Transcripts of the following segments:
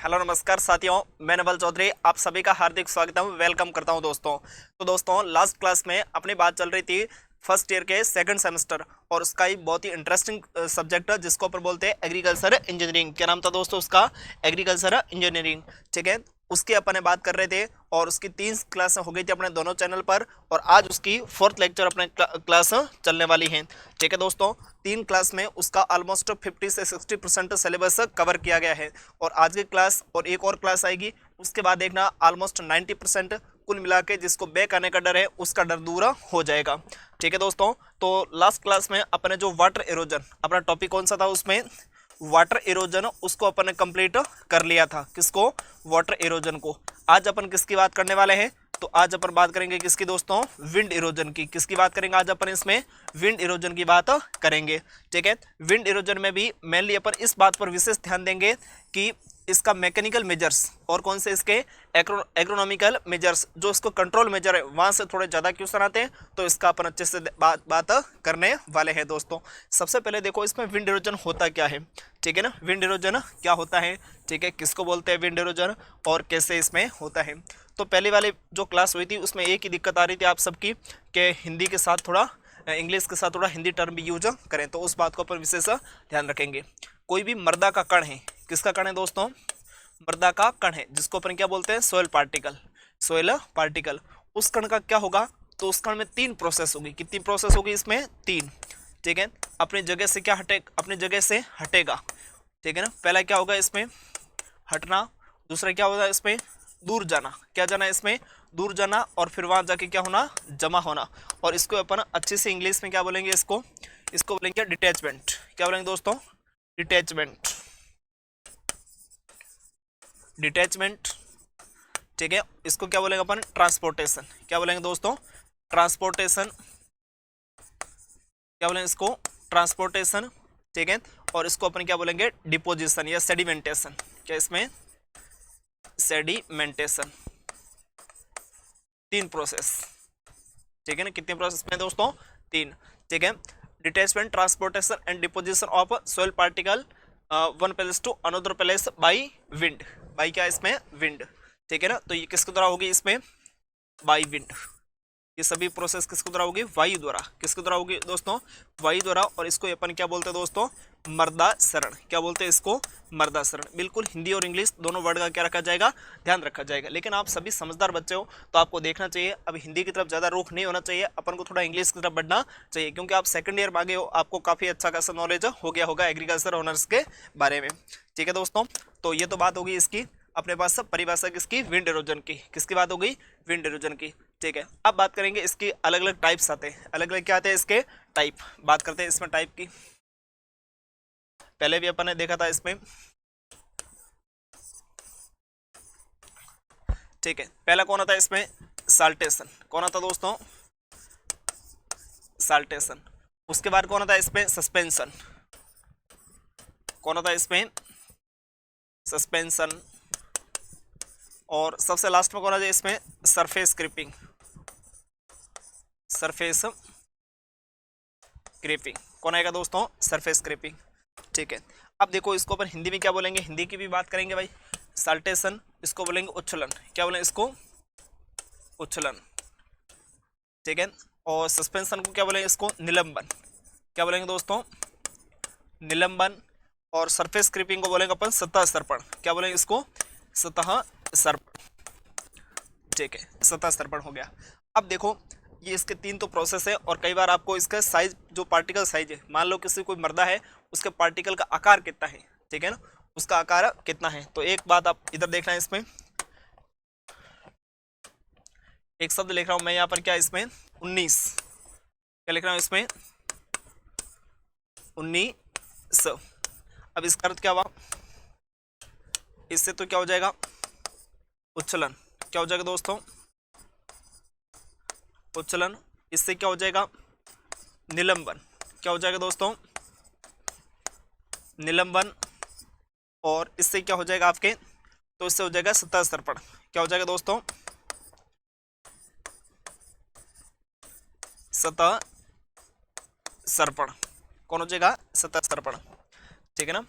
Hello नमस्कार साथियों, मैं नवल चौधरी आप सभी का हार्दिक स्वागत है, वेलकम करता हूं दोस्तों। तो दोस्तों लास्ट क्लास में अपनी बात चल रही थी फर्स्ट ईयर के सेकंड सेमेस्टर और उसका ही बहुत ही इंटरेस्टिंग सब्जेक्ट है जिसको ऊपर बोलते हैं एग्रीकल्चर इंजीनियरिंग। क्या नाम था दोस्तों उसका? Agriculture engineering. ठीक है, उसकी अपने बात कर रहे थे और उसकी 3 क्लास हो गई थी अपने दोनों चैनल पर और आज उसकी 4th लेक्चर अपने क्लास चलने वाली है। ठीक है दोस्तों, 3 क्लास में उसका ऑलमोस्ट 50 से 60% सिलेबस कवर किया गया है और आज की क्लास और एक और क्लास आएगी उसके बाद देखना ऑलमोस्ट 90% कुल मिला के जिसको बैक आने का डर है उसका डर दूर हो जाएगा। ठीक है दोस्तों, तो लास्ट क्लास में अपने जो वाटर इरोजन अपना टॉपिक कौन सा था, उसमें वाटर इरोजन उसको अपन ने कंप्लीट कर लिया था। किसको? वाटर इरोजन को। आज अपन किसकी बात करने वाले हैं? तो आज अपन बात करेंगे किसकी दोस्तों? विंड इरोजन की। किसकी बात करेंगे आज अपन? इसमें विंड इरोजन की बात करेंगे। ठीक है, विंड इरोजन में भी मेनली अपन इस बात पर विशेष ध्यान देंगे कि इसका मैकेनिकल मेजर्स और कौन से इसके एग्रोनॉमिकल मेजर्स जो इसको कंट्रोल मेजर है वहां से थोड़े ज़्यादा क्वेश्चन आते हैं, तो इसका अपन अच्छे से बात करने वाले हैं दोस्तों। सबसे पहले देखो इसमें विंड इरोजन होता क्या है। ठीक है ना, विंड इरोजन क्या होता है, ठीक है, किसको बोलते हैं विंड इरोजन और कैसे इसमें होता है। तो पहले वाले जो क्लास हुई थी उसमें एक ही दिक्कत आ रही थी आप सबकी कि हिंदी के साथ थोड़ा इंग्लिश के साथ थोड़ा हिंदी टर्म भी यूज करें, तो उस बात को अपन विशेष ध्यान रखेंगे। कोई भी मृदा का कण है, किसका कण है दोस्तों? मृदा का कण है जिसको अपन क्या बोलते हैं? Soil particle. सोयल पार्टिकल, उस कण का क्या होगा? तो उस कण में 3 प्रोसेस होगी। कितनी प्रोसेस होगी इसमें? 3। ठीक है, अपनी जगह से क्या हटे? अपनी जगह से हटेगा। ठीक है ना, पहला क्या होगा इसमें? हटना। दूसरा क्या होगा इसमें? दूर जाना। क्या जाना इसमें? दूर जाना। और फिर वहां जाके क्या होना? जमा होना। और इसको अपन अच्छे से इंग्लिश में क्या बोलेंगे? इसको बोलेंगे डिटैचमेंट। क्या बोलेंगे दोस्तों? डिटैचमेंट। डिटैचमेंट। ठीक है, इसको क्या बोलेंगे अपन? ट्रांसपोर्टेशन। क्या बोलेंगे दोस्तों? ट्रांसपोर्टेशन। क्या बोलेंगे इसको? ट्रांसपोर्टेशन। ठीक है, और इसको अपन क्या बोलेंगे? डिपोजिशन या सेडिमेंटेशन। क्या इसमें? सेडिमेंटेशन। 3 प्रोसेस। ठीक है ना, कितने प्रोसेस में दोस्तों? 3। ठीक है, detachment, transportation and deposition of soil particle one place to another place by wind. By क्या इसमें? विंड। ठीक है ना, तो ये किसके द्वारा होगी इसमें? By wind. ये सभी प्रोसेस किसके द्वारा होगी? वायु द्वारा। किसके द्वारा होगी दोस्तों? वायु द्वारा। और इसको अपन क्या बोलते हैं दोस्तों? मृदासरण। क्या बोलते हैं इसको? मृदासरण। बिल्कुल हिंदी और इंग्लिश दोनों वर्ड का क्या रखा जाएगा? ध्यान रखा जाएगा। लेकिन आप सभी समझदार बच्चे हो तो आपको देखना चाहिए अब हिंदी की तरफ ज़्यादा रुख नहीं होना चाहिए, अपन को थोड़ा इंग्लिश की तरफ बढ़ना चाहिए, क्योंकि आप सेकंड ईयर में आगे हो, आपको काफ़ी अच्छा खासा नॉलेज हो गया होगा एग्रीकल्चर ऑनर्स के बारे में। ठीक है दोस्तों, तो ये तो बात होगी इसकी अपने पास सब परिभाषा किसकी? विंड इरोजन की। किसकी बात हो गई? विंड इरोजन की। ठीक है, अब बात करेंगे इसकी अलग अलग टाइप्स आते हैं। अलग अलग क्या आते हैं इसके? टाइप। बात करते हैं इसमें टाइप की। पहले भी अपन ने देखा था इसमें। ठीक है, पहला कौन आता है इसमें? साल्टेशन। कौन आता दोस्तों? साल्टेशन। उसके बाद कौन आता है इसमें? सस्पेंशन। कौन आता है इसमें? सस्पेंशन। और सबसे लास्ट में कौन आ जाए इसमें? Surface creeping. Surface creeping. कौन आएगा दोस्तों? Surface creeping. ठीक है, अब देखो इसको अपन हिंदी में क्या बोलेंगे? हिंदी की भी बात करेंगे भाई। साल्टेशन इसको बोलेंगे उच्छलन। क्या बोलेंगे इसको? उच्छलन। ठीक है, और सस्पेंशन को क्या बोलेंगे? इसको निलंबन। क्या बोलेंगे दोस्तों? निलंबन। और सरफेस क्रीपिंग को बोलेंगे अपन सतह सर्पण। क्या बोलेंगे इसको? सतह सर्पण। ठीक है, सतह सर्पण हो गया। अब देखो ये इसके 3 तो प्रोसेस है और कई बार आपको इसका साइज जो पार्टिकल साइज है, मान लो किसी कोई मृदा है उसके पार्टिकल का आकार कितना है, ठीक है ना, उसका आकार कितना है। तो एक बात आप इधर देखना है, इसमें एक शब्द लिख रहा हूं मैं यहाँ पर। क्या इसमें? 19। क्या लिख रहा हूं इसमें? 19। अब इसका अर्थ क्या हुआ? इससे तो क्या हो जाएगा? उच्छलन। क्या हो जाएगा दोस्तों? उच्छलन। इससे क्या हो जाएगा? निलंबन। क्या हो जाएगा दोस्तों? निलंबन। और इससे क्या हो जाएगा आपके? तो इससे हो जाएगा सतह सर्पण। क्या हो जाएगा दोस्तों? सतह सर्पण। कौन हो जाएगा? सतह सर्पण। ठीक है ना,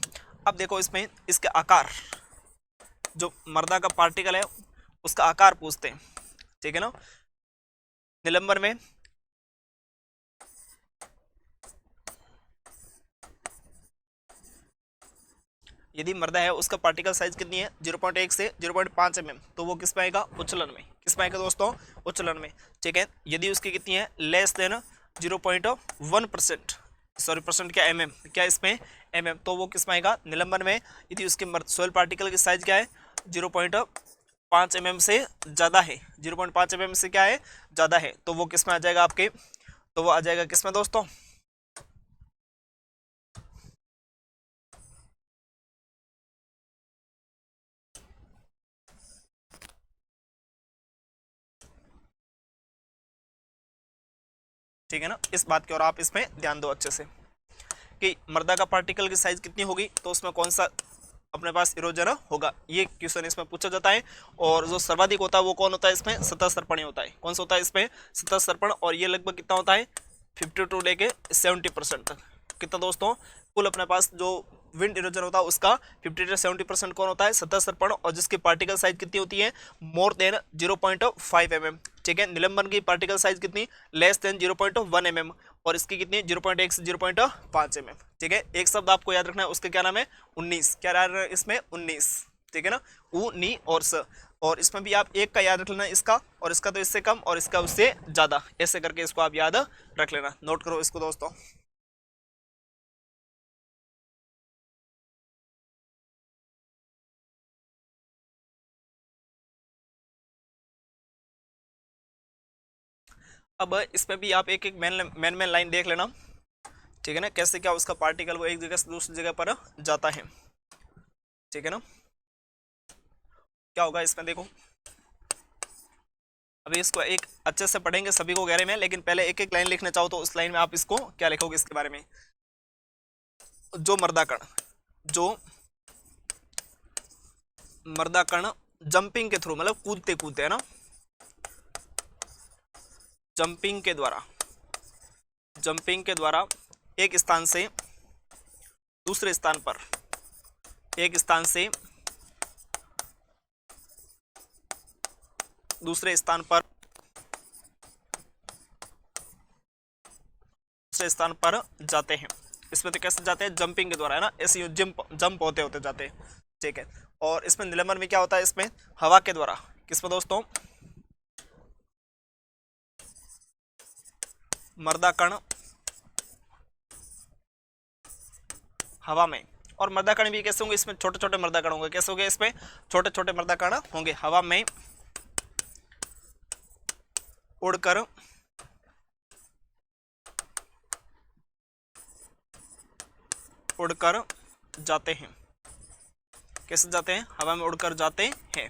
अब देखो इसमें इसके आकार। जो मर्दा का पार्टिकल है उसका आकार पूछते हैं, ठीक है ना। निलंबर में यदि मर्दा है उसका पार्टिकल साइज कितनी है 0.1 से 0.5 mm, तो वो किस में आएगा, उच्चलन में। किस में आएगा दोस्तों, उच्चलन में, ठीक है। यदि उसकी कितनी है लेस देन 0.1%, सॉरी परसेंट क्या mm, क्या इसमें mm, तो वो किस में आएगा, निलंबन में। यदि उसके सोयल पार्टिकल की साइज क्या है 0.5 mm से ज़्यादा है, 0.5 mm से क्या है ज़्यादा है, तो वो किस में आ जाएगा आपके, तो वो आ जाएगा किस में दोस्तों, ठीक है ना। इस बात की और आप इसमें ध्यान दो अच्छे से कि मर्दा का पार्टिकल की साइज कितनी होगी तो उसमें कौन सा अपने पास इरोजन होगा, ये क्वेश्चन इसमें पूछा जाता है। और जो सर्वाधिक होता है वो कौन होता है इसमें, सतह सर्पण होता है। कौन सा होता है इसमें, सतह सर्पण, और ये लगभग कितना होता है 52 लेके 70% तक। कितना दोस्तों, कुल अपने पास जो विंड इरोजन होता है उसका 50 से 70% कौन होता है, सतह सर्पण, और जिसकी पार्टिकल साइज कितनी होती है मोर देन 0.5 mm, ठीक है। निलंबन की पार्टिकल साइज कितनी, लेस देन 0.1 mm, और इसकी कितनी 0.1 से 0.5 mm, ठीक है। एक शब्द आपको याद रखना है, उसके क्या नाम है 19, क्या नाम है इसमें 19, ठीक है ना, उ नी और स। और इसमें भी आप एक का याद रख लेना, इसका और इसका तो इससे कम और इसका उससे ज्यादा, ऐसे करके इसको आप याद रख लेना, नोट करो इसको दोस्तों। अब इसमें भी आप एक एक मेन मेन मेन लाइन देख लेना, ठीक है ना, कैसे क्या उसका पार्टिकल वो एक जगह से दूसरी जगह पर जाता है, ठीक है ना। क्या होगा इसमें देखो, अभी इसको एक अच्छे से पढ़ेंगे सभी को गहरे में, लेकिन पहले एक एक लाइन लिखना चाहो तो उस लाइन में आप इसको क्या लिखोगे इसके बारे में। जो मर्दा कण, जो मर्दा कण जंपिंग के थ्रू, मतलब कूदते कूदते है ना, जंपिंग के द्वारा, जंपिंग के द्वारा एक स्थान से दूसरे स्थान पर, एक स्थान से दूसरे स्थान पर, दूसरे स्थान पर जाते हैं। इसमें तो कैसे जाते हैं, जंपिंग के द्वारा है ना, ऐसे जंप जंप होते होते जाते हैं, ठीक है। और इसमें निलंबन में क्या होता है, इसमें हवा के द्वारा, किसमें दोस्तों, मर्दा कण हवा में। और मर्दा कण भी कैसे होंगे, इसमें छोटे छोटे मर्दा कण होंगे, कैसे होंगे इसमें छोटे छोटे मर्दा कण होंगे, हवा में उड़कर, उड़कर जाते हैं। कैसे जाते हैं, हवा में उड़कर जाते हैं,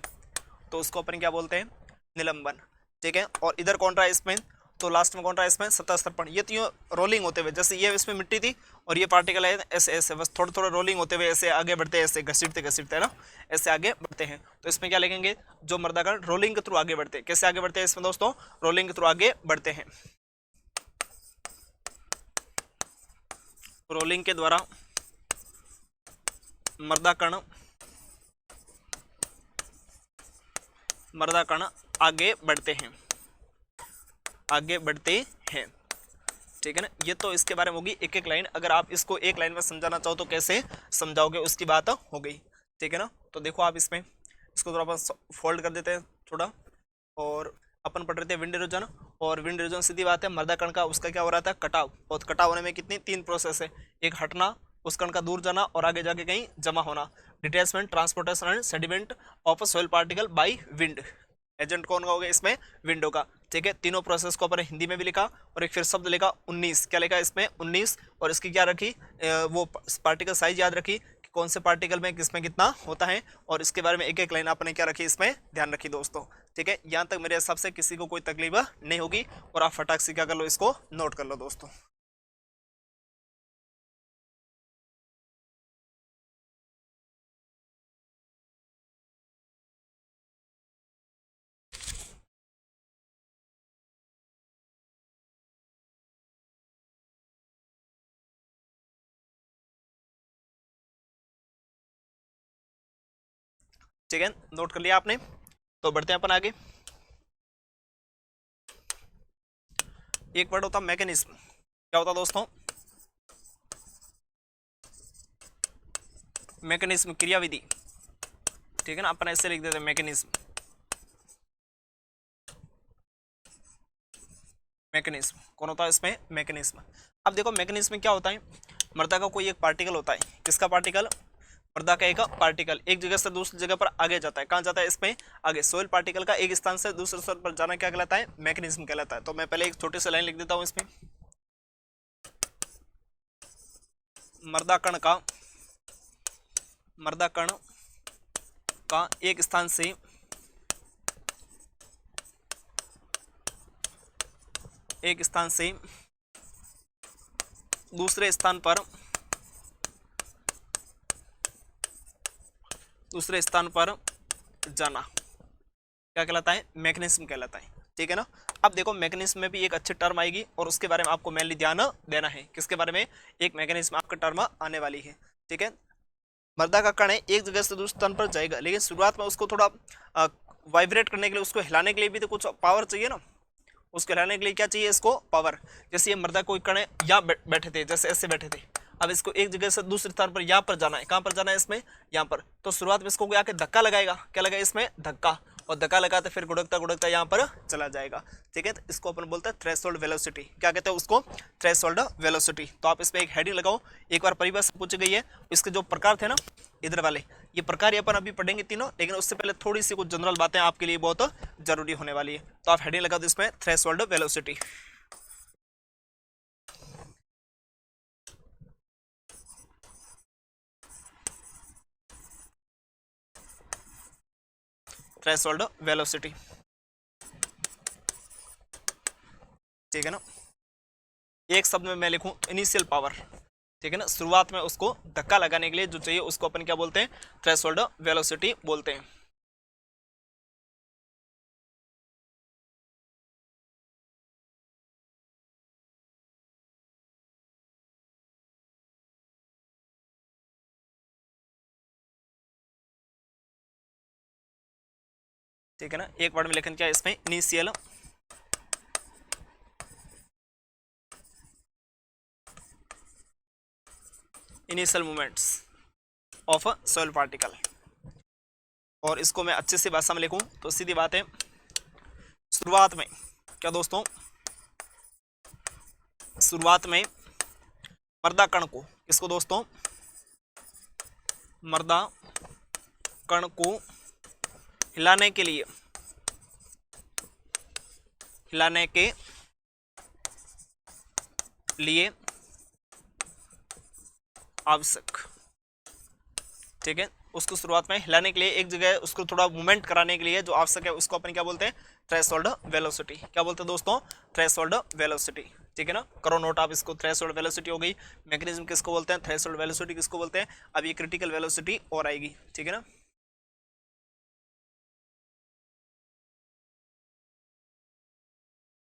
तो उसको अपन क्या बोलते हैं, निलंबन, ठीक है। और इधर कौन रहा है इसमें, तो लास्ट में कौन रहा है इसमें, सतह सर्पण। ये तो रोलिंग होते हुए, जैसे ये इसमें मिट्टी थी और ये पार्टिकल है, ऐसे ऐसे बस थोड़ा थोड़ा रोलिंग होते हुए ऐसे आगे बढ़ते हैं, ऐसे घसीटते घसीटते है ना, ऐसे आगे बढ़ते हैं। तो इसमें क्या लिखेंगे, जो मर्दाकण रोलिंग के थ्रू आगे बढ़ते हैं। कैसे आगे बढ़ते हैं इसमें दोस्तों, रोलिंग के थ्रू आगे बढ़ते हैं, रोलिंग के द्वारा मर्दाकण, मर्दाकण आगे बढ़ते हैं, आगे बढ़ते हैं, ठीक है ना। ये तो इसके बारे में होगी एक एक लाइन। अगर आप इसको एक लाइन में समझाना चाहो तो कैसे समझाओगे उसकी बात हो गई, ठीक है ना। तो देखो आप इसमें इसको थोड़ा अपन फोल्ड कर देते हैं थोड़ा, और अपन पढ़ रहे थे विंड इरोजन। और विंड इरोजन सीधी बात है, मर्दा कण का उसका क्या हो रहा था, कटाव। और कटाव होने में कितनी तीन प्रोसेस है, एक हटना, उस कण का दूर जाना, और आगे जाके कहीं जमा होना। Detachment, transportation and sediment of soil particle by wind. Agent कौन का होगा इसमें, विंडो का, ठीक है। तीनों प्रोसेस को अपन हिंदी में भी लिखा, और एक फिर शब्द लिखा 19, क्या लिखा इसमें 19, और इसकी क्या रखी वो पार्टिकल साइज याद रखी कि कौन से पार्टिकल में किसमें कितना होता है, और इसके बारे में एक एक लाइन आपने क्या रखी इसमें ध्यान रखी दोस्तों, ठीक है। यहाँ तक मेरे हिसाब से किसी को कोई तकलीफ नहीं होगी, और आप फटाक से क्या कर लो, इसको नोट कर लो दोस्तों। ठीक है, नोट कर लिया आपने। तो बढ़ते हैं अपन आगे। एक वर्ड होता मैकेनिज्म। क्या होता दोस्तों? मैकेनिज्म, क्रियाविधि। ठीक है ना, अपन ऐसे लिख देते हैं मैकेनिज्म। मैकेनिज्म कौन होता है इसमें? मैकेनिज्म। अब देखो मैकेनिज्म में क्या होता है, मृदा का कोई एक पार्टिकल होता है। किसका पार्टिकल? मृदा का एक पार्टिकल एक जगह से दूसरी जगह पर आगे जाता है। कहाँ जाता है इसमें? आगे। सोइल पार्टिकल का एक स्थान से दूसरे स्थान पर जाना क्या कहलाता है? मैकेनिज्म कहलाता है। तो मैं पहले एक छोटी सी लाइन लिख देता हूँ इसमें। मृदा कण का एक स्थान से दूसरे स्थान पर जाना क्या कहलाता है? मैकेनिज्म कहलाता है। ठीक है ना। अब देखो मैकेनिज्म में भी एक अच्छी टर्म आएगी और उसके बारे में आपको मेनली ध्यान देना है। किसके बारे में? एक मैकेनिज्म आपका टर्म आने वाली है। ठीक है, मृदा का कण है, एक जगह से दूसरे स्थान पर जाएगा, लेकिन शुरुआत में उसको थोड़ा वाइब्रेट करने के लिए, उसको हिलाने के लिए भी तो कुछ पावर चाहिए ना। उसको हिलाने के लिए क्या चाहिए? इसको पावर। जैसे ये मृदा कोई कण है, यहाँ बैठे थे, जैसे ऐसे बैठे थे, अब इसको एक जगह से दूसरे स्थान पर यहाँ पर जाना है। कहाँ पर जाना है इसमें? यहाँ पर। तो शुरुआत में इसको आके धक्का लगाएगा। क्या लगाएगा इसमें? धक्का। और धक्का लगाते फिर गुड़कता गुड़कता यहाँ पर चला जाएगा। ठीक है, तो इसको अपन बोलते हैं थ्रेशोल्ड वेलोसिटी। क्या कहते हैं उसको? Threshold velocity. तो आप इस पर एक हेडिंग लगाओ। एक बार परिभाषा पूछी गई है, इसके जो प्रकार थे ना इधर वाले, ये प्रकार ये अपन अभी पढ़ेंगे तीनों, लेकिन उससे पहले थोड़ी सी कुछ जनरल बातें आपके लिए बहुत जरूरी होने वाली है। तो आप हेडिंग लगा दो इसमें थ्रेशोल्ड वेलोसिटी। Threshold velocity. ठीक है ना। एक शब्द में मैं लिखूं इनिशियल पावर। ठीक है ना, शुरुआत में उसको धक्का लगाने के लिए जो चाहिए उसको अपन क्या बोलते हैं? थ्रेशोल्ड वेलोसिटी बोलते हैं। ठीक है ना, एक वर्ड में लेखन क्या है इसमें? Initial movements of a soil particle. और इसको मैं अच्छे से भाषा में लिखूं तो सीधी बात है, शुरुआत में क्या दोस्तों? शुरुआत में मृदा कण को, इसको दोस्तों मृदा कण को हिलाने के लिए आवश्यक। ठीक है, उसको शुरुआत में हिलाने के लिए, एक जगह उसको थोड़ा मूवमेंट कराने के लिए जो आवश्यक है उसको अपन क्या बोलते हैं? Threshold velocity. क्या बोलते हैं दोस्तों? Threshold velocity. ठीक है ना, करो नोट आप इसको। थ्रेशोल्ड वेलोसिटी हो गई। मैकेनिज्म किसको बोलते हैं? थ्रेशोल्ड वेलोसिटी किसको बोलते हैं? अब ये क्रिटिकल वेलोसिटी और आएगी। ठीक है ना।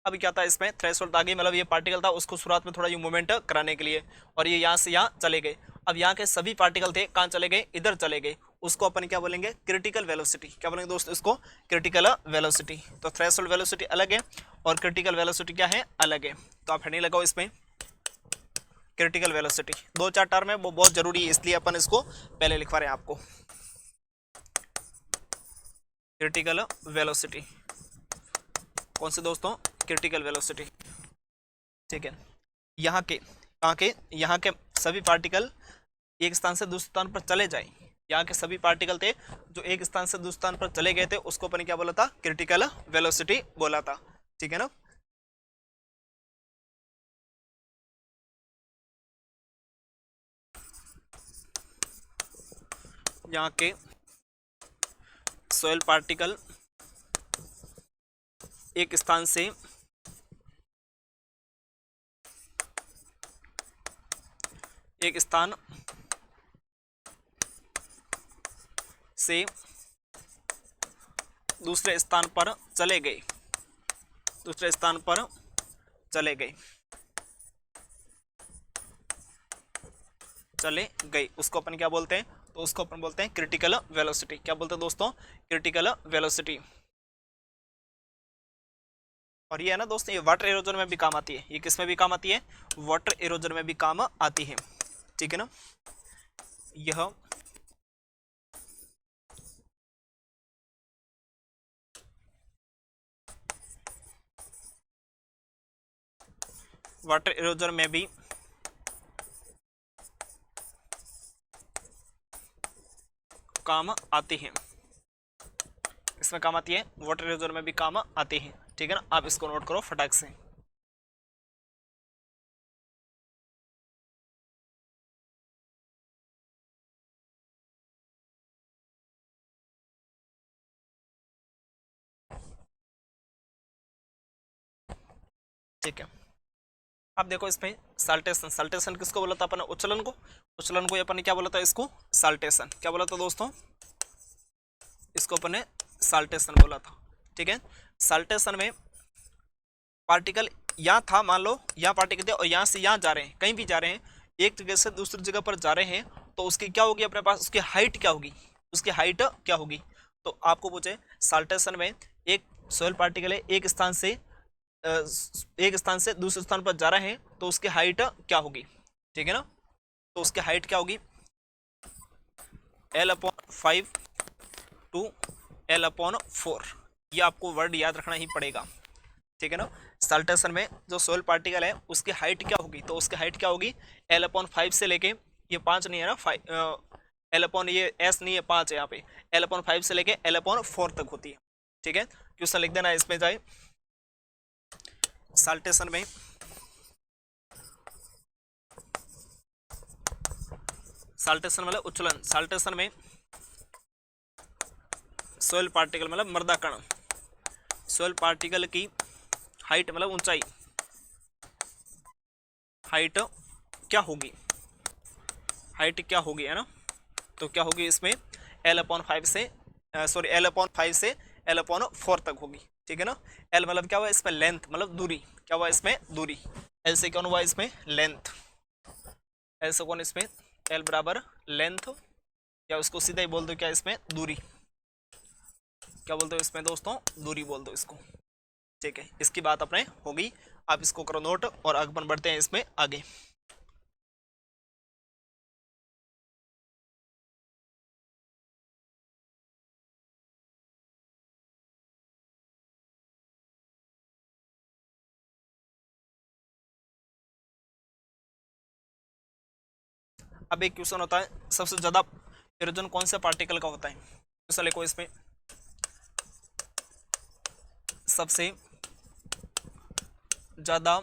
अभी क्या था इसमें? थ्रेशोल्ड आ गई, मतलब ये पार्टिकल था, उसको शुरुआत में थोड़ा ये मूवमेंट कराने के लिए, और ये यहाँ से यहाँ चले गए। अब यहाँ के सभी पार्टिकल थे, कहाँ चले गए? इधर चले गए। उसको अपन क्या बोलेंगे? Critical velocity. क्या बोलेंगे दोस्तों? इसको क्रिटिकल वेलोसिटी। तो थ्रेशोल्ड वेलोसिटी अलग है और क्रिटिकल वेलोसिटी क्या है? अलग है। तो आप हेडिंग लगाओ इसमें क्रिटिकल वेलोसिटी। दो चार टर्म है, वो बहुत जरूरी है, इसलिए अपन इसको पहले लिखवा रहे हैं आपको। क्रिटिकल वेलोसिटी कौन से दोस्तों? Critical velocity. ठीक है, यहाँ के कहाँ के? यहाँ के सभी पार्टिकल एक स्थान से दूसरे स्थान पर चले जाए। यहाँ के सभी पार्टिकल थे जो एक स्थान से दूसरे स्थान पर चले गए थे, उसको अपन क्या बोला था? क्रिटिकल वेलोसिटी बोला था। ठीक है ना। यहाँ के सॉइल पार्टिकल एक स्थान से दूसरे स्थान पर चले गए। चले गई, उसको अपन क्या बोलते हैं, तो उसको अपन बोलते हैं क्रिटिकल वेलोसिटी। क्या बोलते हैं दोस्तों, क्रिटिकल वेलोसिटी। और ये है ना दोस्तों, ये वाटर इरोजन में भी काम आती है, ये किस में भी काम आती है, वाटर इरोजन में भी काम आती है, ठीक है ना। यह वाटर इरोजन में भी काम आती है, इसमें काम आती है, वाटर इरोजन में भी काम आती है, ठीक है ना। आप इसको नोट करो फटाक से। ठीक है, अब देखो इसमें साल्टेशन, साल्टेशन किसको बोला था अपन, उच्चलन को, उच्चलन को अपन ने क्या बोला था, इसको साल्टेशन, क्या बोला था दोस्तों, इसको अपन ने साल्टेशन बोला था, ठीक है। साल्टेशन में पार्टिकल यहाँ था, मान लो यहाँ पार्टिकल थे और यहाँ से यहाँ जा रहे हैं, कहीं भी जा रहे हैं, एक जगह से दूसरी जगह पर जा रहे हैं, तो उसकी क्या होगी अपने पास, उसकी हाइट क्या होगी, उसकी हाइट क्या होगी। तो आपको पूछे साल्टेशन में एक सोयल पार्टिकल है, एक स्थान से दूसरे स्थान पर जा रहे हैं, तो उसकी हाइट क्या होगी, ठीक है ना। तो उसकी हाइट क्या होगी, L/5 टू L/4, ये आपको वर्ड याद रखना ही पड़ेगा, ठीक है ना। साल्टेशन में जो सोयल पार्टिकल है उसकी हाइट क्या होगी, तो उसकी हाइट क्या होगी, L/5 से लेके, ये 5 नहीं है ना, 5 L/ ये S नहीं है, 5 है यहाँ पे, L/5 से लेके L/4 तक होती है, ठीक है। क्वेश्चन लिख देना इसमें जाए, साल्टेशन में साल्टेशन मतलब उच्चलन, साल्टेशन में सोयल पार्टिकल मतलब मृदा कण, सोयल पार्टिकल की हाइट मतलब ऊंचाई, हाइट क्या होगी, हाइट क्या होगी, है ना। तो क्या होगी इसमें L/5 से L/5 से L/4 तक होगी, ठीक है ना। L मतलब क्या हुआ इसमें, लेंथ मतलब दूरी, क्या हुआ इसमें, दूरी। L से कौन हुआ इसमें, लेंथ, L से कौन इसमें, L बराबर लेंथ, या उसको सीधा ही बोल दो क्या इसमें, दूरी, क्या बोल दो इसमें दोस्तों, दूरी बोल दो इसको, ठीक है। इसकी बात अपने होगी, आप इसको करो नोट और अपन बढ़ते हैं इसमें आगे। अब एक क्वेश्चन होता है, सबसे ज्यादा इरोजन कौन से पार्टिकल का होता है, क्वेश्चन लिखो इसमें, सबसे ज्यादा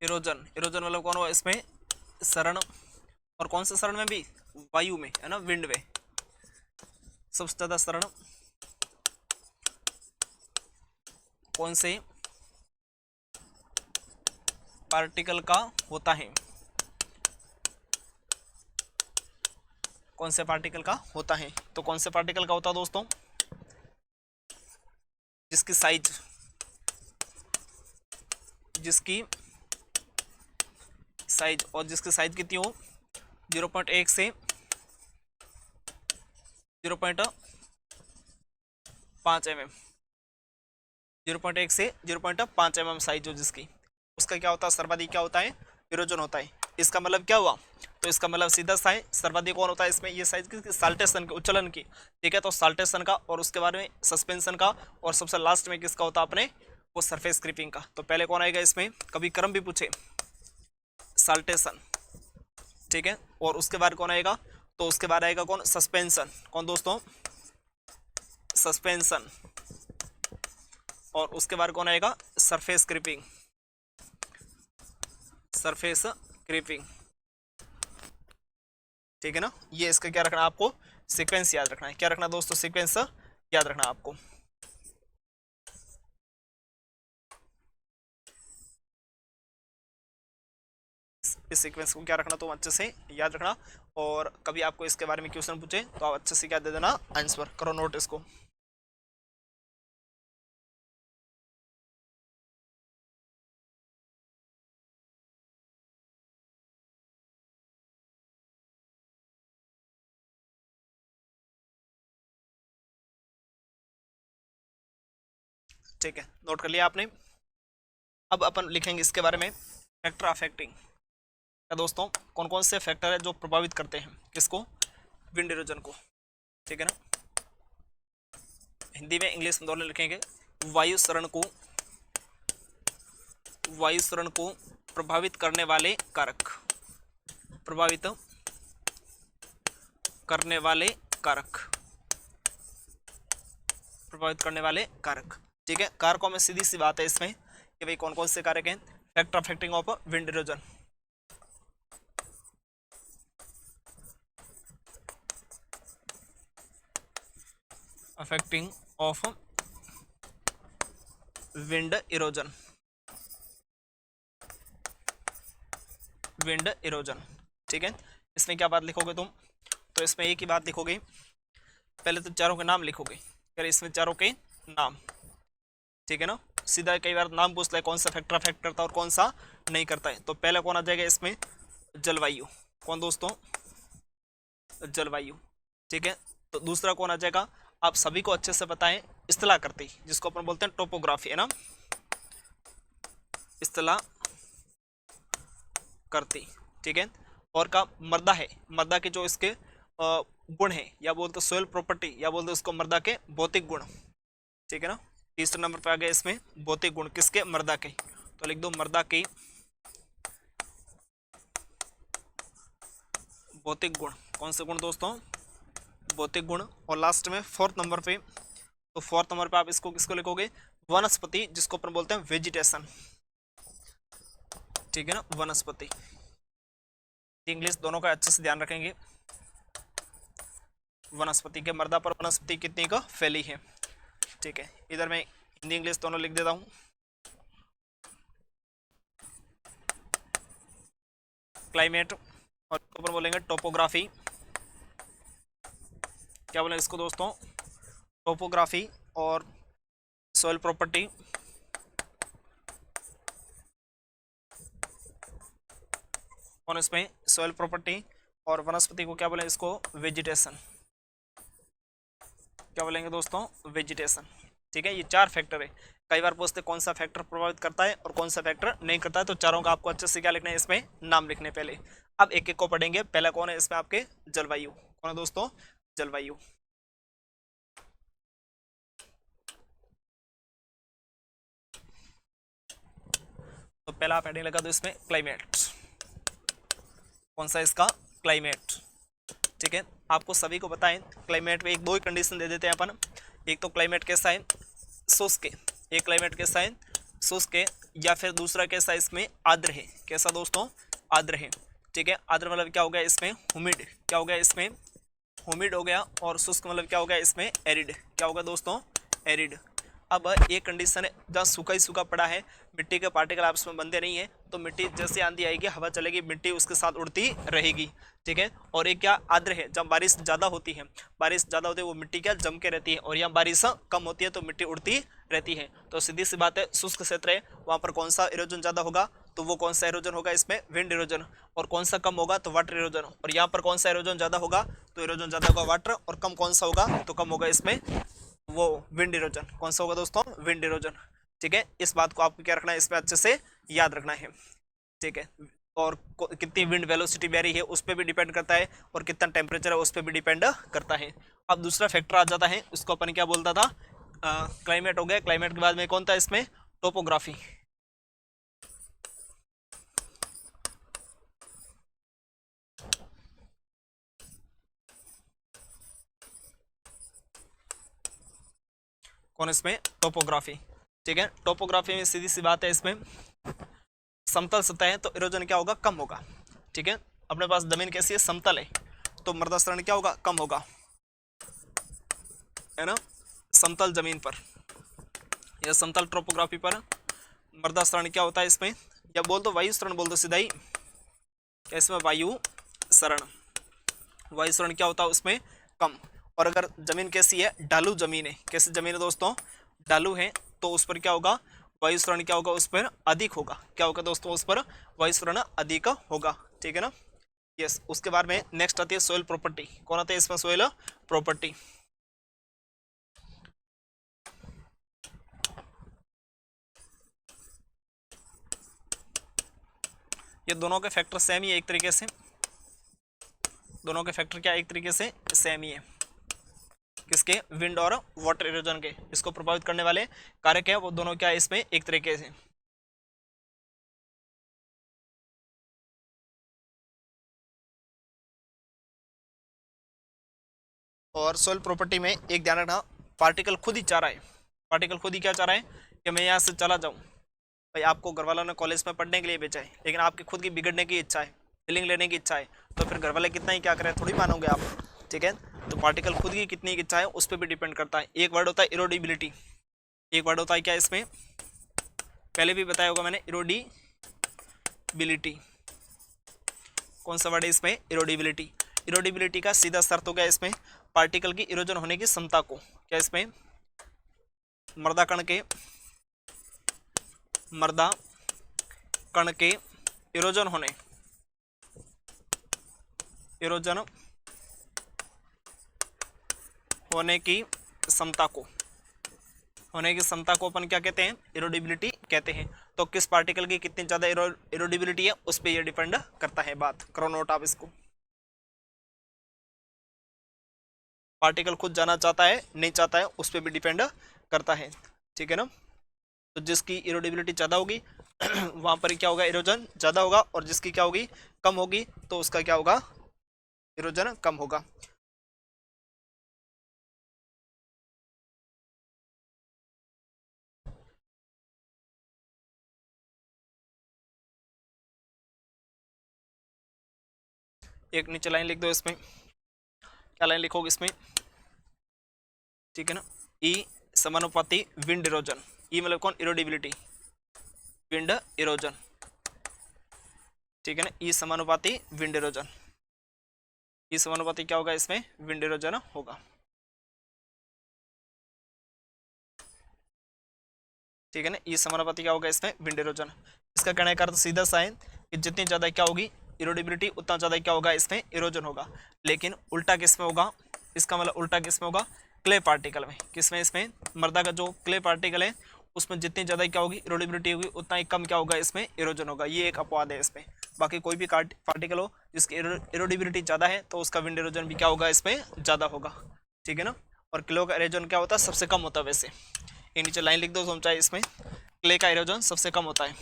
इरोजन, इरोजन मतलब कौन हुआ इसमें, सरण, और कौन से सरण में भी, वायु में, है ना, विंड में, सबसे ज्यादा सरण कौन से पार्टिकल का होता है, कौन से पार्टिकल का होता है, तो कौन से पार्टिकल का होता है दोस्तों, जिसकी साइज, जिसकी साइज, और जिसकी साइज कितनी हो, 0.1 से 0.5 mm, 0.1 से 0.5 mm साइज हो जिसकी, उसका क्या होता है, सर्वाधिक क्या होता है, इरोजन होता है। इसका मतलब क्या हुआ, तो इसका मतलब सीधा सा है, सर्वाधिक कौन होता है इसमें, ये साइज किसकी, साल्टेशन के, उच्चलन की, ठीक है। तो साल्टेशन का, और उसके बाद में सस्पेंशन का, और सबसे लास्ट में किसका होता है अपने, वो सरफेस क्रीपिंग का। तो पहले कौन आएगा इसमें, कभी क्रम भी पूछे, साल्टेशन, ठीक है। और उसके बाद कौन आएगा, तो उसके बाद आएगा कौन, सस्पेंशन, कौन दोस्तों, सस्पेंशन, और उसके बाद कौन आएगा, सरफेस क्रीपिंग, सरफेस क्रीपिंग, ठीक है ना। ये इसका क्या रखना आपको, सीक्वेंस याद रखना है, क्या रखना दोस्तों, सीक्वेंस याद रखना आपको। इस सीक्वेंस को क्या रखना, तो अच्छे से याद रखना, और कभी आपको इसके बारे में क्वेश्चन पूछे तो आप अच्छे से क्या दे देना, आंसर करो नोट इसको। ठीक है, नोट कर लिया आपने। अब अपन लिखेंगे इसके बारे में फैक्टर अफेक्टिंग। क्या दोस्तों, कौन कौन से फैक्टर है जो प्रभावित करते हैं किसको, विंड इरोजन को, ठीक है ना। हिंदी में इंग्लिश में दोनों लिखेंगे। वायु सरण को प्रभावित करने वाले कारक, प्रभावित करने वाले कारक, प्रभावित करने वाले कारक, ठीक है। कारकों में सीधी सी बात है इसमें कि भाई कौन कौन से कारक हैं। Factor affecting of wind erosion, affecting of wind erosion, wind erosion, ठीक है। इसमें क्या बात लिखोगे तुम, तो इसमें एक ही बात लिखोगे, पहले तो चारों के नाम लिखोगे, फिर इसमें चारों के नाम, ठीक है ना। सीधा कई बार नाम पूछता है कौन सा फैक्टर अफेक्ट करता है और कौन सा नहीं करता है। तो पहले कौन आ जाएगा इसमें, जलवायु, कौन दोस्तों, जलवायु, ठीक है। तो दूसरा कौन आ जाएगा, आप सभी को अच्छे से पता है, इस्तेला करती, जिसको अपन बोलते हैं टोपोग्राफी, है ना, इस्तेला करती, ठीक है। और का मृदा है, मृदा के जो इसके गुण है, या बोलते सोयल प्रॉपर्टी, या बोलते उसको मृदा के भौतिक गुण, ठीक है ना। तीसरे नंबर पे आ गया इसमें भौतिक गुण, किसके, मृदा के, तो लिख दो मृदा के भौतिक गुण। कौन से गुण दोस्तों, भौतिक गुण। और लास्ट में फोर्थ नंबर पे, तो फोर्थ नंबर पे आप इसको किसको लिखोगे, वनस्पति, जिसको अपन बोलते हैं वेजिटेशन, ठीक है ना, वनस्पति। इंग्लिश दोनों का अच्छे से ध्यान रखेंगे। वनस्पति के, मृदा पर वनस्पति कितनी का फैली है, ठीक है। इधर मैं हिंदी इंग्लिश दोनों लिख देता हूं। क्लाइमेट, और ऊपर बोलेंगे टोपोग्राफी, क्या बोलेंगे इसको दोस्तों, टोपोग्राफी और सॉइल प्रॉपर्टी, और इसमें सॉइल प्रॉपर्टी, और वनस्पति को क्या बोलेंगे इसको, वेजिटेशन, क्या बोलेंगे दोस्तों, वेजिटेशन, ठीक है। ये चार फैक्टर है। कई बार पूछते कौन सा फैक्टर प्रभावित करता है और कौन सा फैक्टर नहीं करता है, तो चारों का आपको अच्छे से क्या लिखना है, इसमें नाम लिखने पहले। अब एक एक को पढ़ेंगे। पहला कौन है इसमें आपके, जलवायु, कौन है दोस्तों, जलवायु। तो पहला आप हेडिंग लगा दो इसमें क्लाइमेट, कौन सा इसका, क्लाइमेट, ठीक है। आपको सभी को पता है क्लाइमेट में एक दो ही कंडीशन दे देते हैं अपन, एक तो क्लाइमेट कैसा है, शुष्क है, एक क्लाइमेट कैसा है, शुष्क है, या फिर दूसरा कैसा है इसमें, आर्द्र है, कैसा दोस्तों, आर्द्र है, ठीक है। आर्द्र मतलब क्या हो गया इसमें, ह्यूमिड, क्या हो गया इसमें, ह्यूमिड हो गया। और शुष्क मतलब क्या हो गया इसमें, एरिड, क्या होगा दोस्तों, एरिड। अब एक कंडीशन है जहाँ सूखा ही सूखा पड़ा है, मिट्टी के पार्टिकल आपस में बनते नहीं है, तो मिट्टी जैसे आंधी आएगी, हवा चलेगी, मिट्टी उसके साथ उड़ती रहेगी, ठीक है। और एक क्या, आर्द्र है, जब बारिश ज़्यादा होती है, बारिश ज़्यादा होती है वो मिट्टी क्या, जम के रहती है, और यहाँ बारिश कम होती है तो मिट्टी उड़ती रहती है। तो सीधी सी बात है, शुष्क क्षेत्र है, वहाँ पर कौन सा इरोजन ज़्यादा होगा, तो वो कौन सा इरोजन होगा इसमें, विंड इरोजन। और कौन सा कम होगा, तो वाटर इरोजन। और यहाँ पर कौन सा इरोजन ज़्यादा होगा, तो इरोजन ज़्यादा होगा वाटर, और कम कौन सा होगा, तो कम होगा इसमें वो विंड इरोजन। कौन सा होगा दोस्तों, विंड इरोजन, ठीक है। इस बात को आपको क्या रखना है, इसमें अच्छे से याद रखना है, ठीक है। और कितनी विंड वेलोसिटी वेरी है उस पर भी डिपेंड करता है, और कितना टेम्परेचर है उस पर भी डिपेंड करता है। अब दूसरा फैक्टर आ जाता है, उसको अपन क्या बोलता था, क्लाइमेट हो गया। क्लाइमेट के बाद में कौन था इसमें, टोपोग्राफी, कौन इसमें, टोपोग्राफी, ठीक है। टोपोग्राफी में सीधी सी बात है, इसमें समतल सतह है तो इरोजन क्या होगा, कम होगा, ठीक है। अपने पास जमीन कैसी है, समतल है, तो मृदा क्षरण क्या होगा, कम होगा, है ना। समतल जमीन पर या समतल टोपोग्राफी पर मृदा क्षरण क्या होता है इसमें, या बोल दो वायु क्षरण, बोल दो सीधा ही, इसमें वायु क्षरण, वायु क्षरण क्या होता है उसमें, कम। और अगर जमीन कैसी है, ढालू जमीन है, कैसी जमीन है दोस्तों, ढालू है, तो उस पर क्या होगा, वायु क्षरण क्या होगा, उस पर अधिक होगा, क्या होगा दोस्तों, उस पर वायु क्षरण अधिक होगा, ठीक है ना। यस, उसके बाद में नेक्स्ट आती है सोइल प्रॉपर्टी। कौन आता है इसमें, सोइल प्रॉपर्टी, ये दोनों के फैक्टर सेम ही है एक तरीके से, दोनों के फैक्टर क्या एक तरीके से सेम ही है। किसके? विंड और वाटर इरोजन के। इसको प्रभावित करने वाले कारक है वो दोनों क्या है इसमें एक तरीके से। और सोइल प्रॉपर्टी में एक ध्यान रखना, पार्टिकल खुद ही चाह रहा है, पार्टिकल खुद ही क्या चाह रहा है कि मैं यहाँ से चला जाऊँ। भाई आपको घर वालों ने कॉलेज में पढ़ने के लिए भेजा है, लेकिन आपकी खुद की बिगड़ने की इच्छा है, फीलिंग लेने की इच्छा है, तो फिर घर वाले कितना ही क्या करें थोड़ी मानोगे आप, ठीक है। तो पार्टिकल खुद की कितनी इच्छा है उस पर भी डिपेंड करता है। एक वर्ड होता है इरोडिबिलिटी, एक वर्ड होता है क्या इसमें, पहले भी बताया होगा मैंने, इरोडिबिलिटी। कौन सा वर्ड है इसमें? इरोडिबिलिटी। इरोडिबिलिटी का सीधा अर्थ हो गया इसमें पार्टिकल की इरोजन होने की क्षमता को, क्या इसमें मृदा कण के इरोजन होने की क्षमता को, अपन क्या कहते हैं? इरोडिबिलिटी कहते हैं। तो किस पार्टिकल की कितनी ज्यादा इरोडिबिलिटी है उस पर यह डिपेंड करता है। बात करो नोट आप इसको। पार्टिकल खुद जाना चाहता है नहीं चाहता है उस पर भी डिपेंड करता है, ठीक है ना। तो जिसकी इरोडिबिलिटी ज़्यादा होगी वहाँ पर क्या होगा? इरोजन ज़्यादा होगा, और जिसकी क्या होगी? कम होगी, तो उसका क्या होगा? इरोजन कम होगा। एक नीचे लाइन लिख दो इसमें, क्या लाइन लिखोगे इसमें? ठीक है ना, ई समानुपाती विंड इरोजन। ई मतलब कौन? इरोडिबिलिटी, विंड इरोजन, ठीक है ना। ई समानुपाती विंड इरोजन, ई समानुपाती क्या होगा इसमें? विंड इरोजन होगा, ठीक है ना। ई समानुपाती क्या होगा इसमें? Wind erosion. इसका कहने का अर्थ सीधा सा है कि जितनी ज़्यादा क्या होगी इरोडिबिलिटी, उतना ज़्यादा क्या होगा इसमें? इरोजन होगा। लेकिन उल्टा किस में होगा? इसका मतलब उल्टा किस में होगा? क्ले पार्टिकल में। किसमें? इसमें मृदा का जो क्ले पार्टिकल है उसमें जितनी ज़्यादा क्या होगी इरोडिबिलिटी होगी, उतना ही कम क्या होगा इसमें? इरोजन होगा। ये एक अपवाद है इसमें। बाकी कोई भी पार्टिकल हो जिसकी इरोडिबिलिटी ज़्यादा है तो उसका विंड इरोजन भी क्या होगा इसमें? ज़्यादा होगा, ठीक है ना। और क्ले का इरोजन क्या होता है? सबसे कम होता है। वैसे ये नीचे लाइन लिख दो समझाए, इसमें क्ले का इरोजन सबसे कम होता है।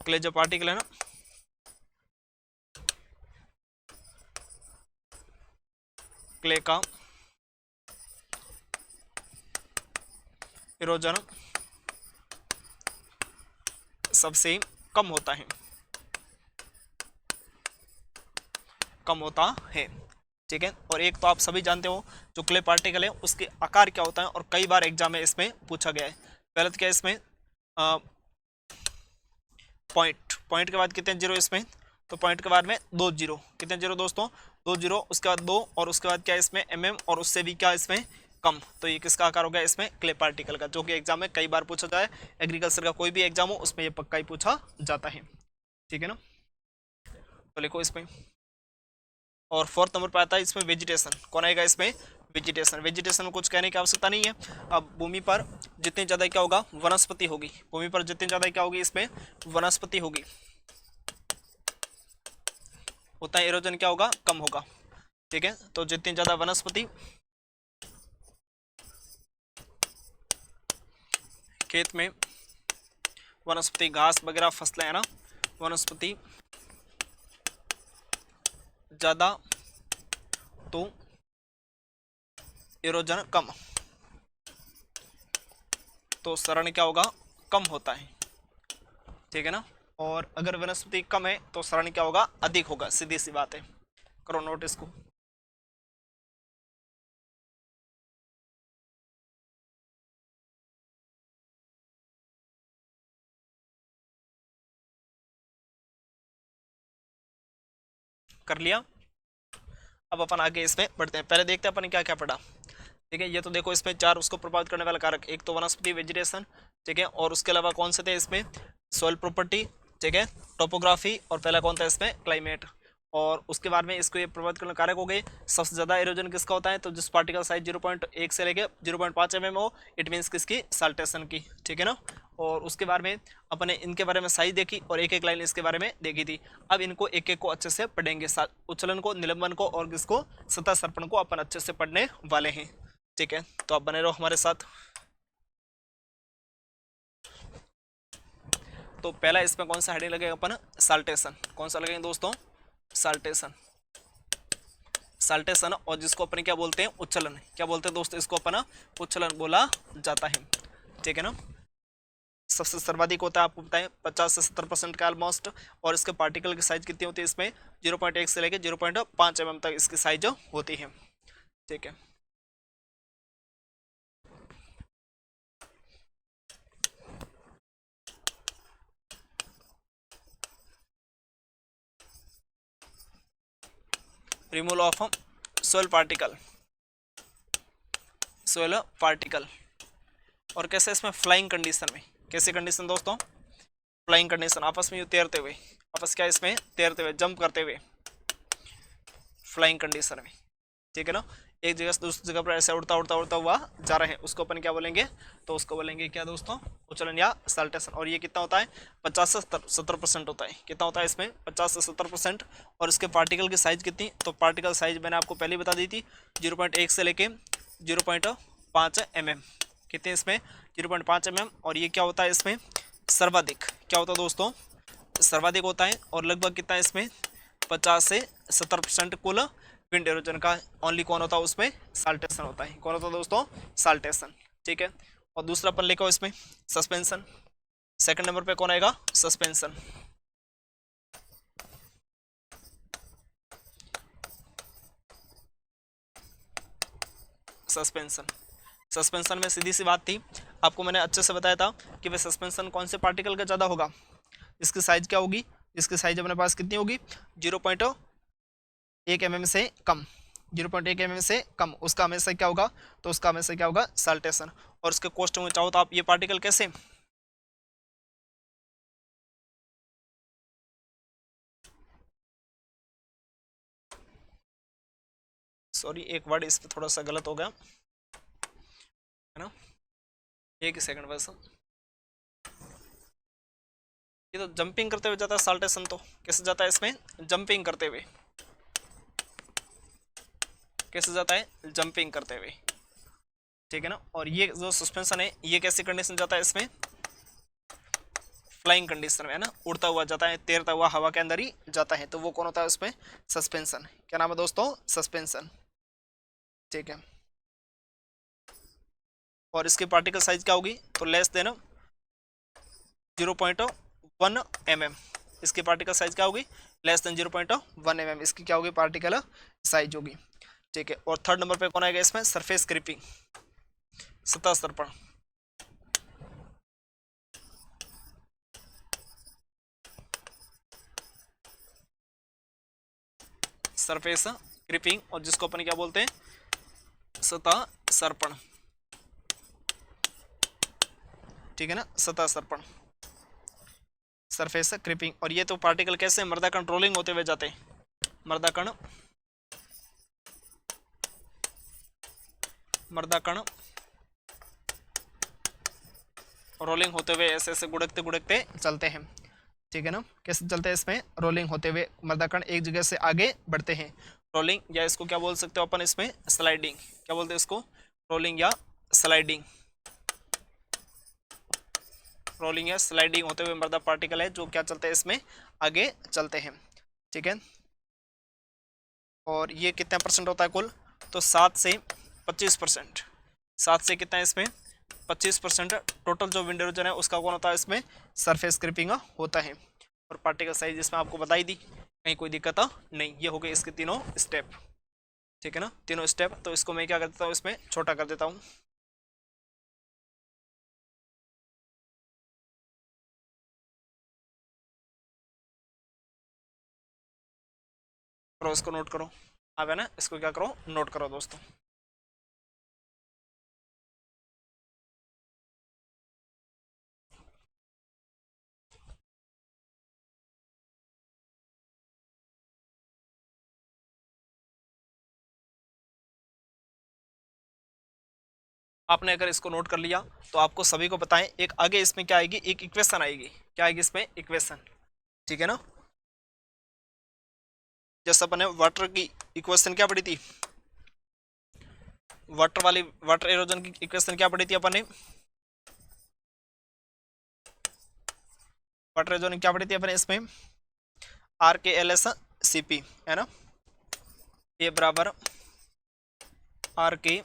क्ले जो पार्टिकल है ना, क्ले का इरोजन सबसे कम होता है, ठीक है। और एक तो आप सभी जानते हो जो क्ले पार्टिकल है उसके आकार क्या होता है, और कई बार एग्जाम में इसमें पूछा गया है। पहले तो क्या इसमें पॉइंट के बाद कितने जीरो इसमें? तो पॉइंट के बाद में 2 जीरो, कितने जीरो दोस्तों? 2 जीरो, उसके बाद 2, और उसके बाद क्या इसमें? और उससे भी क्या इसमें? कम। तो ये किसका आकार हो गया इसमें? क्ले पार्टिकल का, जो कि एग्जाम में कई बार पूछा जाए। एग्रीकल्चर का कोई भी एग्जाम हो उसमें ये पक्का ही पूछा जाता है, ठीक है ना। तो लिखो इसमें। और 4th नंबर पर आता है इसमें वेजिटेशन। कौन आएगा इसमें? वेजिटेशन में कुछ कहने की आवश्यकता नहीं है। अब भूमि पर जितनी ज़्यादा क्या होगा? वनस्पति होगी। भूमि पर जितनी ज़्यादा क्या होगी इसमें? वनस्पति होगी, उतना इरोजन क्या होगा? कम होगा, ठीक है। तो जितनी ज़्यादा वनस्पति, खेत में वनस्पति, घास वगैरह फसलें है ना, वनस्पति ज़्यादा तो इरोजन कम, तो सरण क्या होगा? कम होता है, ठीक है ना। और अगर वनस्पति कम है तो सरण क्या होगा? अधिक होगा, सीधी सी बात है। करो नोट इसको। कर लिया? अब अपन आगे इसमें बढ़ते हैं। पहले देखते हैं अपन क्या क्या पढ़ा, ठीक है। ये तो देखो इसमें 4 उसको प्रभावित करने वाला कारक, एक तो वनस्पति वेजिटेशन, ठीक है, और उसके अलावा कौन से थे इसमें? सॉइल प्रॉपर्टी, ठीक है, टोपोग्राफी, और पहला कौन था इसमें? क्लाइमेट। और उसके बाद में इसको ये प्रभावित करने कारक हो गए। सबसे ज़्यादा इरोजन किसका होता है, तो जिस पार्टिकल साइज 0.1 से लेके 0.5 mm हो, इट मीन्स किसकी, साल्टेशन की, ठीक है ना। और उसके बारे में अपने इनके बारे में साइज देखी और एक एक लाइन इसके बारे में देखी थी। अब इनको एक एक को अच्छे से पढ़ेंगे, उच्छलन को, निलंबन को और किसको, सतह सर्पण को अपन अच्छे से पढ़ने वाले हैं, ठीक है। तो आप बने रहो हमारे साथ। तो पहला इसमें कौन सा हेडिंग लगेगा अपन, साल्टेशन। कौन सा लगेगा दोस्तों, साल्टेशन। साल्टेशन, और जिसको अपन क्या बोलते हैं, उच्छलन। क्या बोलते हैं दोस्तों, इसको अपन उच्छलन बोला जाता है, ठीक है ना। सबसे सर्वाधिक होता है, आपको बताएं 50 से 70% का ऑलमोस्ट। और इसके पार्टिकल की साइज कितनी होती है इसमें, 0.1 से लेकर 0.5 mm तक इसकी साइज होती है, ठीक है। Removal of soil particle, soil particle. और कैसे, इसमें फ्लाइंग कंडीशन में। कैसे कंडीशन दोस्तों, फ्लाइंग कंडीशन, आपस में तैरते हुए, आपस क्या इसमें तैरते हुए, जंप करते हुए, फ्लाइंग कंडीशन में, ठीक है ना। एक जगह से दूसरी जगह पर ऐसे उड़ता उड़ता उड़ता हुआ जा रहे हैं, उसको अपन क्या बोलेंगे, तो उसको बोलेंगे क्या दोस्तों, उच्छलन या साल्टेशन। और ये कितना होता है, 50 से 70% होता है। कितना होता है इसमें, 50 से 70%। और इसके पार्टिकल की साइज कितनी, तो पार्टिकल साइज मैंने आपको पहले बता दी थी, 0.1 से लेके 0.5 mm। कितने इसमें, 0.5 mm। और ये क्या होता है इसमें, सर्वाधिक। क्या होता है दोस्तों, सर्वाधिक होता है। और लगभग कितना है इसमें, 50 से 70% कुल विंड एरोजन का ओनली कौन होता है उसमें, साल्टेशन होता है। कौन होता है दोस्तों, साल्टेशन, ठीक है। और दूसरा अपन लिखो इसमें सस्पेंशन। सेकंड नंबर पे कौन आएगा, सस्पेंशन। सस्पेंशन, सस्पेंशन में सीधी सी बात थी, आपको मैंने अच्छे से बताया था कि वह सस्पेंशन कौन से पार्टिकल का ज़्यादा होगा, इसकी साइज क्या होगी, इसकी साइज अपने पास कितनी होगी, 0.1 mm से कम, 0.1 mm से कम, उसका हमेशा क्या होगा, तो उसका हमेशा क्या होगा, साल्टेशन। और उसके कोष्ठ में चाहो तो आप ये पार्टिकल कैसे, सॉरी एक वर्ड इस पर थोड़ा सा गलत हो गया है ना, एक ही सेकंड बस। ये तो जंपिंग करते हुए जाता है साल्टेशन, तो कैसे जाता है इसमें, जंपिंग करते हुए। कैसे जाता है, जंपिंग करते हुए, ठीक है ना। और ये जो सस्पेंशन है, ये कैसी कंडीशन जाता है इसमें, फ्लाइंग कंडीशन में, है ना, उड़ता हुआ जाता है, तैरता हुआ हवा के अंदर ही जाता है, तो वो कौन होता है उसमें, सस्पेंशन। क्या नाम है दोस्तों, सस्पेंशन, ठीक है। और इसकी पार्टिकल साइज क्या होगी, तो लेस देन 0.1 mm। इसकी पार्टिकल साइज क्या होगी, लेस देन 0.1 mm इसकी क्या होगी, पार्टिकल साइज होगी, ठीक है। और थर्ड नंबर पे कौन आएगा इसमें, सरफेस क्रीपिंग, सतह सर्पण। सरफेस क्रीपिंग, और जिसको अपन क्या बोलते हैं, सतह सर्पण, ठीक है ना, सतह सर्पण, सरफेस क्रीपिंग। और ये तो पार्टिकल कैसे, मृदा कण रोलिंग होते हुए जाते हैं, मृदा कण, मृदा कण रोलिंग होते हुए ऐसे ऐसे गुड़कते गुड़कते चलते हैं, ठीक है ना। कैसे चलते हैं इसमें, रोलिंग होते हुए मृदा कण एक जगह से आगे बढ़ते हैं, रोलिंग, या इसको क्या बोल सकते हो अपन इसमें, स्लाइडिंग। क्या बोलते हैं इसको, रोलिंग या स्लाइडिंग। रोलिंग या स्लाइडिंग होते हुए मृदा पार्टिकल है जो क्या चलते हैं इसमें, आगे चलते हैं, ठीक है। और ये कितना परसेंट होता है कुल, तो 7 से 25%। 7 से कितना है इसमें, 25% टोटल जो विंड इरोजन है उसका कौन होता है इसमें, सरफेस क्रीपिंग होता है। और पार्टिकल साइज इसमें आपको बताई दी, कहीं कोई दिक्कत नहीं। ये हो गए इसके तीनों स्टेप, ठीक है ना, तीनों स्टेप। तो इसको मैं क्या कर देता हूँ, इसमें छोटा कर देता हूँ, करो इसको नोट करो। अब है ना, इसको क्या करो, नोट करो दोस्तों। आपने अगर इसको नोट कर लिया तो आपको सभी को बताएं, एक आगे इसमें क्या आएगी, एक इक्वेशन आएगी। क्या आएगी इसमें? इक्वेशन। ठीक है ना। जैसे अपन ने वाटर की इक्वेशन क्या पढ़ी थी, वाटर एरोजन की इक्वेशन क्या पढ़ी थी अपन ने? वाटर एरोजन क्या पढ़ी थी अपन इसमें? आर के एल एस सी पी, है ना। ए बराबर आर के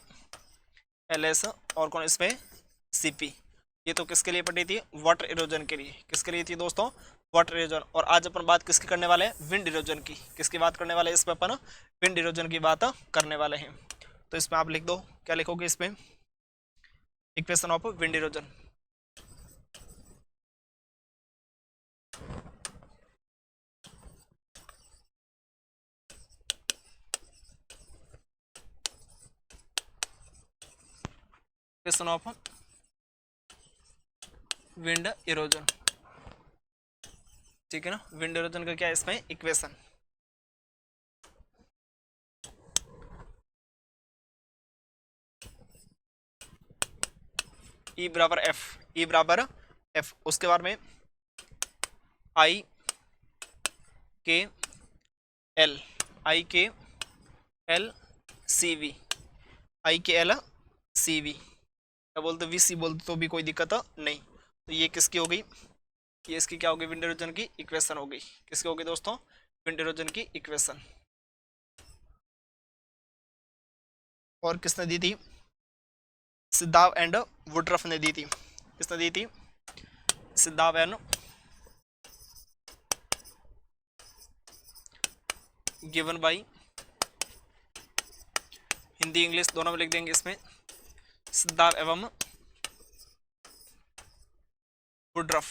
एल एस और कौन इसमें? C P. ये तो किसके लिए पढ़ी थी? वाटर इरोजन के लिए। किसके लिए थी दोस्तों? Water erosion. और आज अपन बात किसकी करने वाले हैं? विंड इरोजन की। किसकी बात करने वाले हैं इसमें अपन? विंड इरोजन की बात करने वाले हैं। तो इसमें आप लिख दो, क्या लिखोगे इसमें? Equation of wind erosion. Equation of wind erosion. ठीक है ना। विंड इरोजन का क्या है इसमें? इक्वेशन। ई बराबर एफ, ई बराबर एफ। उसके बाद में आई के एल, आई के एल सी वी, आई के एल सी वी, क्या बोलते? वी सी बोलते तो भी कोई दिक्कत नहीं। तो ये किसकी हो गई? ये इसकी क्या होगी? विंड इरोजन की इक्वेशन हो गई। किसकी होगी दोस्तों? विंड इरोजन की इक्वेशन। और किसने दी थी? सिद्धाव एंड वुडरफ ने दी थी। किसने दी थी? सिद्धाव and given by, Hindi English दोनों में लिख देंगे इसमें, सिद्धाव एवं वुडरफ,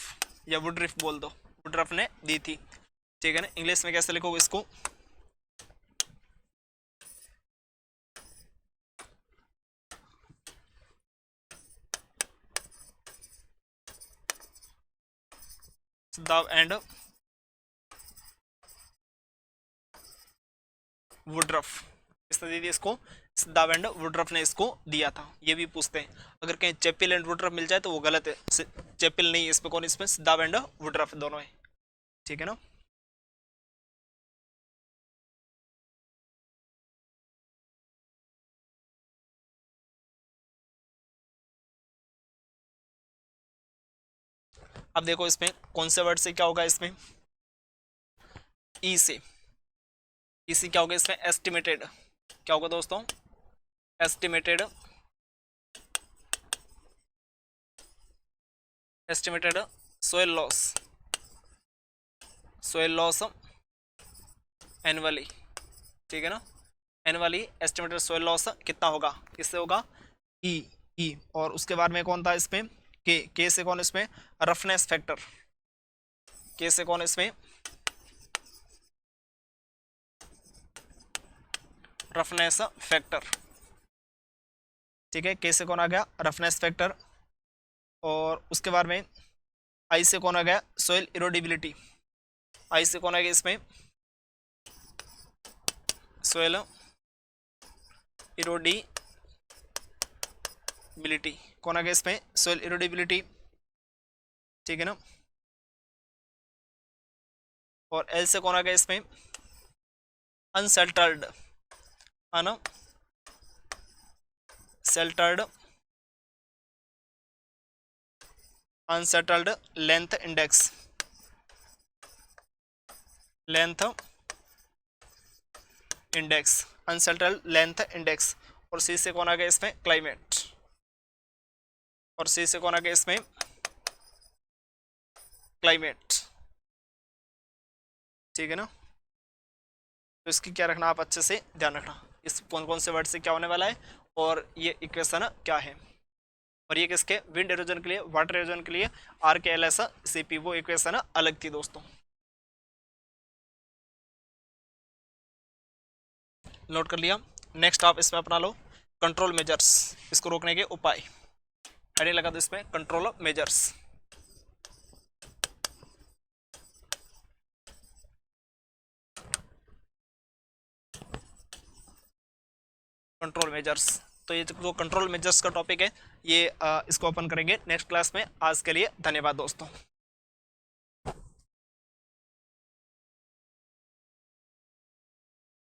या वुडरिफ बोल दो, वुडरफ ने दी थी। ठीक है ना। इंग्लिश में कैसे लिखोगे इसको? सिद्धाव एंड वुडरफ। किसने दी थी इसको? सिद्धाव एंड वुडरफ ने इसको दिया था। ये भी पूछते हैं, अगर कहीं चैपिल एंड वुडरफ मिल जाए तो वो गलत है। चैपिल नहीं, इसमें कौन? इसमें सिद्धाव एंड वुडरफ दोनों है। ठीक है ना। अब देखो इसमें कौन से वर्ड से क्या होगा इसमें? ई से। ई से क्या होगा इसमें? एस्टिमेटेड। क्या होगा दोस्तों? Estimated, estimated soil loss, soil loss annually. ठीक है ना। एनुअली एस्टिमेटेड सोयल लॉस कितना होगा? किससे होगा? ई। ई। और उसके बाद में कौन था इसमें? के से कौन इसमें? Roughness factor. के से कौन इसमें? Roughness factor. ठीक है। के से कौन आ गया? Roughness factor. और उसके बाद में आई से कौन आ गया? सोइल इरोडिबिलिटी। आई से कौन आ गया इसमें? सोइल इरोडिबिलिटी। कौन आ गया इसमें? सोइल इरोडिबिलिटी। ठीक है ना। और एल से कौन आ गया इसमें? Unsettled, unsettled, unsettled length index, length index, unsettled length index. और सी से कौन आ गया इसमें? क्लाइमेट। और सी से कौन आ गया इसमें? क्लाइमेट। ठीक है ना। तो इसकी क्या रखना, आप अच्छे से ध्यान रखना, इस कौन कौन से वर्ड से क्या होने वाला है और ये इक्वेशन क्या है। और ये किसके? विंड इरोजन के लिए, वाटर इरोजन के लिए आर के एल एस सी पी, वो इक्वेशन अलग थी दोस्तों। नोट कर लिया। नेक्स्ट आप इसमें अपना लो कंट्रोल मेजर्स, इसको रोकने के उपाय। हेडिंग लगा दो इसमें कंट्रोल मेजर्स। कंट्रोल मेजर्स तो ये जो कंट्रोल मेजर्स का टॉपिक है ये इसको ओपन करेंगे नेक्स्ट क्लास में। आज के लिए धन्यवाद दोस्तों।